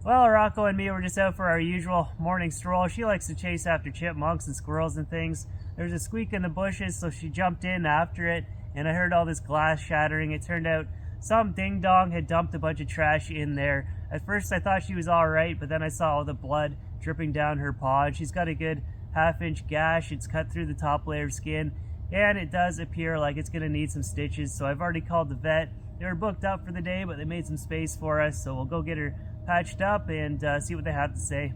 Well, Rocco and me were just out for our usual morning stroll. She likes to chase after chipmunks and squirrels and things. There was a squeak in the bushes, so she jumped in after it, and I heard all this glass shattering. It turned out some ding-dong had dumped a bunch of trash in there. At first I thought she was alright, but then I saw all the blood dripping down her paw, and she's got a good half-inch gash. It's cut through the top layer of skin, and it does appear like it's going to need some stitches, so I've already called the vet. They were booked up for the day, but they made some space for us, so we'll go get her patched up and see what they have to say.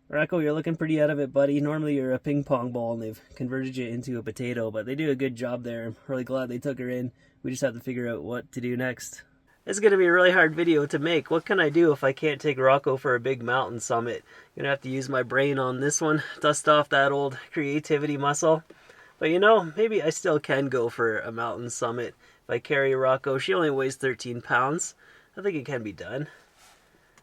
Rocco, you're looking pretty out of it, buddy. Normally you're a ping pong ball and they've converted you into a potato, but they do a good job there. I'm really glad they took her in. We just have to figure out what to do next. This is going to be a really hard video to make. What can I do if I can't take Rocco for a big mountain summit? I'm going to have to use my brain on this one, dust off that old creativity muscle. But you know, maybe I still can go for a mountain summit if I carry Rocco. She only weighs 13 pounds. I think it can be done.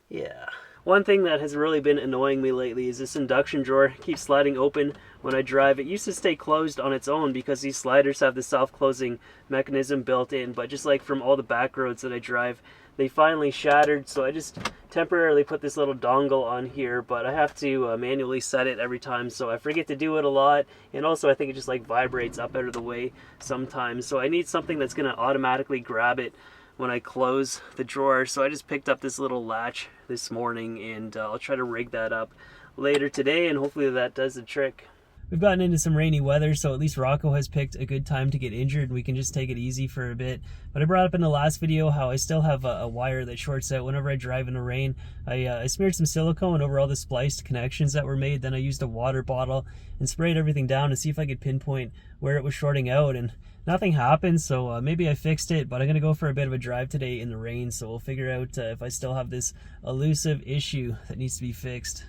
Yeah. One thing that has really been annoying me lately is this induction drawer keeps sliding open when I drive. It used to stay closed on its own because these sliders have the self-closing mechanism built in, but just like from all the back roads that I drive, they finally shattered, so I just temporarily put this little dongle on here, but I have to manually set it every time, so I forget to do it a lot, and also I think it just like vibrates up out of the way sometimes, so I need something that's going to automatically grab it when I close the drawer. So I just picked up this little latch this morning, and I'll try to rig that up later today, and hopefully that does the trick. We've gotten into some rainy weather, so at least Rocco has picked a good time to get injured, and we can just take it easy for a bit. But I brought up in the last video how I still have a wire that shorts out whenever I drive in the rain. I smeared some silicone over all the spliced connections that were made, then I used a water bottle and sprayed everything down to see if I could pinpoint where it was shorting out, and nothing happened, so maybe I fixed it, but I'm going to go for a bit of a drive today in the rain, so we'll figure out if I still have this elusive issue that needs to be fixed.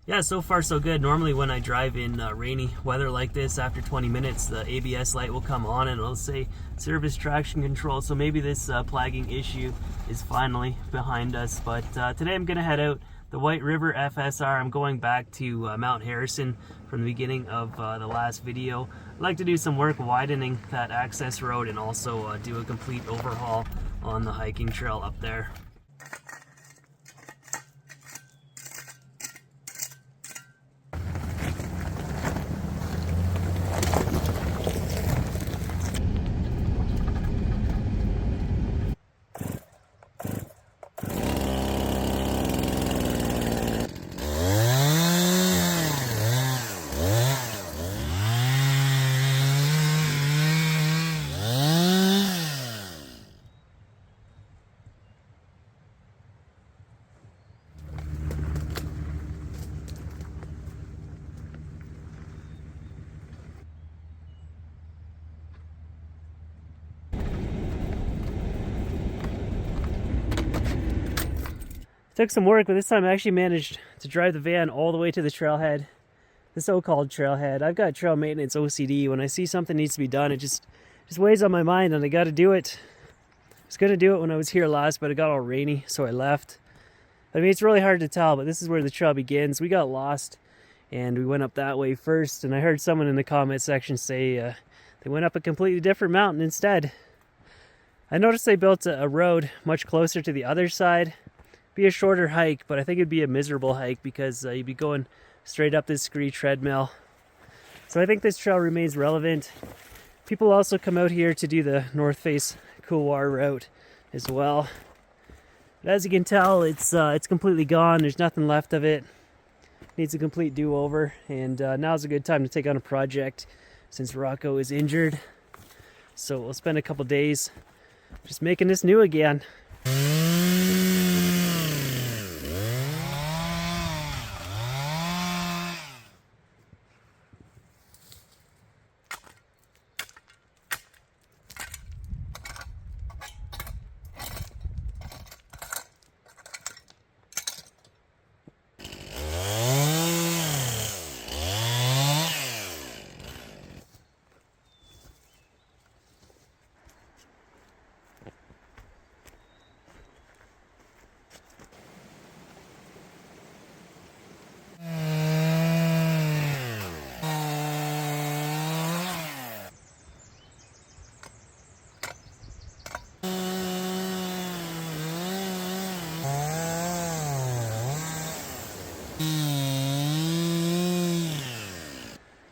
Yeah, so far so good. Normally when I drive in rainy weather like this, after 20 minutes, the ABS light will come on and it'll say service traction control. So maybe this plaguing issue is finally behind us. But today I'm going to head out the White River FSR. I'm going back to Mount Harrison from the beginning of the last video. I'd like to do some work widening that access road and also do a complete overhaul on the hiking trail up there. Took some work, but this time I actually managed to drive the van all the way to the trailhead, the so-called trailhead. I've got trail maintenance OCD. When I see something needs to be done, it just weighs on my mind, and I got to do it. I was going to do it when I was here last, but it got all rainy, so I left. I mean, it's really hard to tell, but this is where the trail begins. We got lost, and we went up that way first, and I heard someone in the comment section say they went up a completely different mountain instead. I noticed they built a road much closer to the other side. Be a shorter hike, but I think it'd be a miserable hike because you'd be going straight up this scree treadmill. So I think this trail remains relevant. People also come out here to do the North Face Couloir route as well. But as you can tell, it's completely gone. There's nothing left of it. Needs a complete do-over, and now's a good time to take on a project since Rocco is injured. So we'll spend a couple days just making this new again.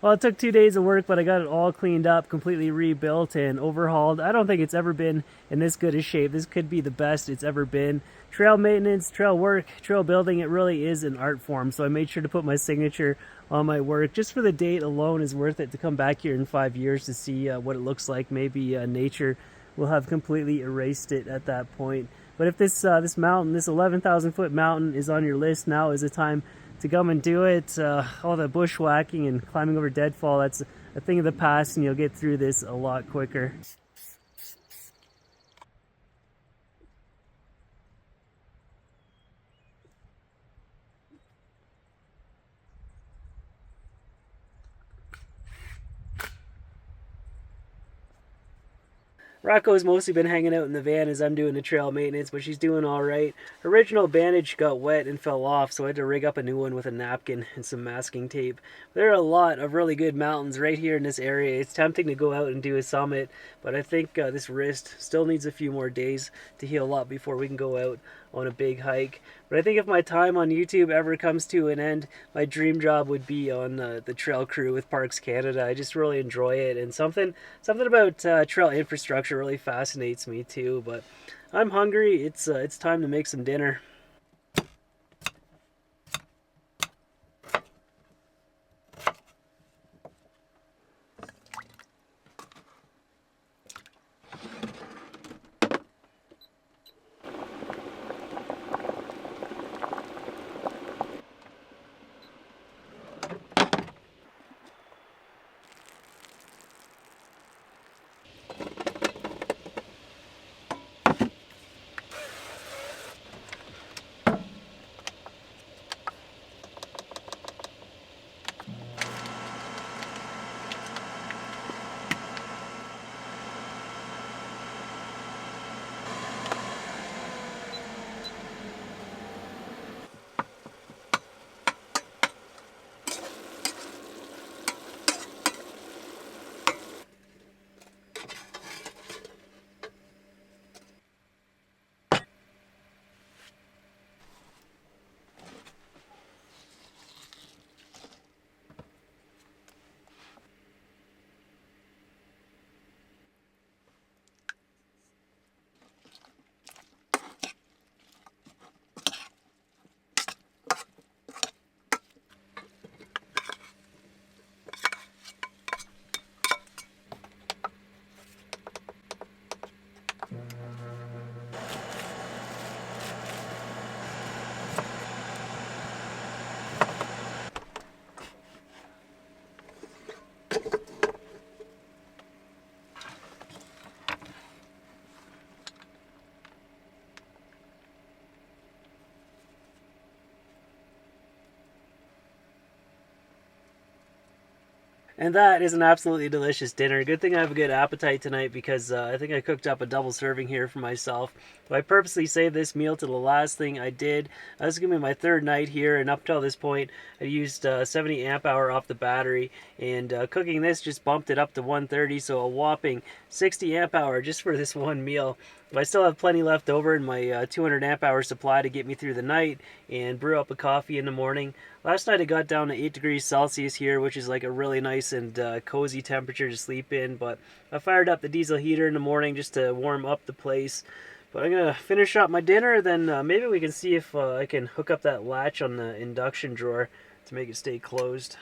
Well, it took 2 days of work, but I got it all cleaned up, completely rebuilt and overhauled. I don't think it's ever been in this good a shape. This could be the best it's ever been. Trail maintenance, trail work, trail building, it really is an art form. So I made sure to put my signature on my work. Just for the date alone is worth it to come back here in 5 years to see what it looks like. Maybe nature will have completely erased it at that point. But if this mountain, this 11,000 foot mountain is on your list, now is the time to come and do it. All the bushwhacking and climbing over deadfall, that's a thing of the past, and you'll get through this a lot quicker. Rocco's mostly been hanging out in the van as I'm doing the trail maintenance, but she's doing all right. Her original bandage got wet and fell off, so I had to rig up a new one with a napkin and some masking tape. There are a lot of really good mountains right here in this area. It's tempting to go out and do a summit, but I think this wrist still needs a few more days to heal up before we can go out on a big hike. But I think if my time on YouTube ever comes to an end, my dream job would be on the trail crew with Parks Canada. I just really enjoy it, and something about trail infrastructure really fascinates me too. But I'm hungry. It's time to make some dinner. And that is an absolutely delicious dinner. Good thing I have a good appetite tonight because I think I cooked up a double serving here for myself. So I purposely saved this meal to the last thing I did. This is going to be my third night here, and up till this point I used 70 amp hour off the battery, and cooking this just bumped it up to 130, so a whopping 60 amp hour just for this one meal. But I still have plenty left over in my 200 amp hour supply to get me through the night and brew up a coffee in the morning. Last night it got down to 8 degrees Celsius here, which is like a really nice and cozy temperature to sleep in. But I fired up the diesel heater in the morning just to warm up the place. But I'm going to finish up my dinner, then maybe we can see if I can hook up that latch on the induction drawer to make it stay closed.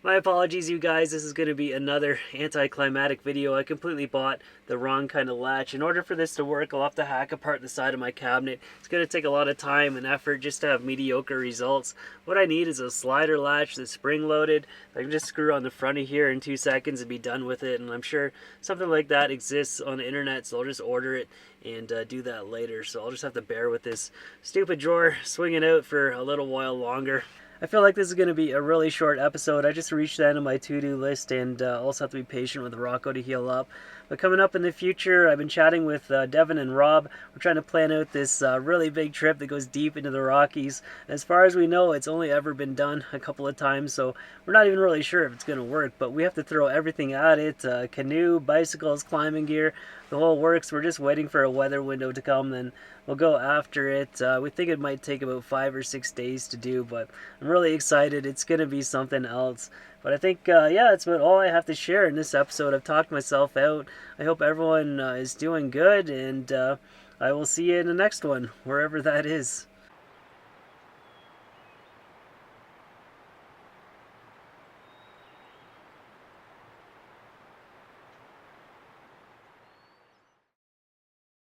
My apologies, you guys. This is going to be another anticlimactic video. I completely bought the wrong kind of latch. In order for this to work, I'll have to hack apart the side of my cabinet. It's going to take a lot of time and effort just to have mediocre results. What I need is a slider latch that's spring-loaded. I can just screw on the front of here in 2 seconds and be done with it. And I'm sure something like that exists on the internet, so I'll just order it and do that later. So I'll just have to bear with this stupid drawer swinging out for a little while longer. I feel like this is going to be a really short episode. I just reached the end of my to-do list, and also have to be patient with Rocco to heal up. But coming up in the future, I've been chatting with Devin and Rob. We're trying to plan out this really big trip that goes deep into the Rockies. As far as we know, it's only ever been done a couple of times, so we're not even really sure if it's going to work. But we have to throw everything at it. Canoe, bicycles, climbing gear, the whole works. We're just waiting for a weather window to come, then we'll go after it. We think it might take about 5 or 6 days to do, but I'm really excited. It's going to be something else. But I think, yeah, that's about all I have to share in this episode. I've talked myself out. I hope everyone is doing good, and I will see you in the next one, wherever that is.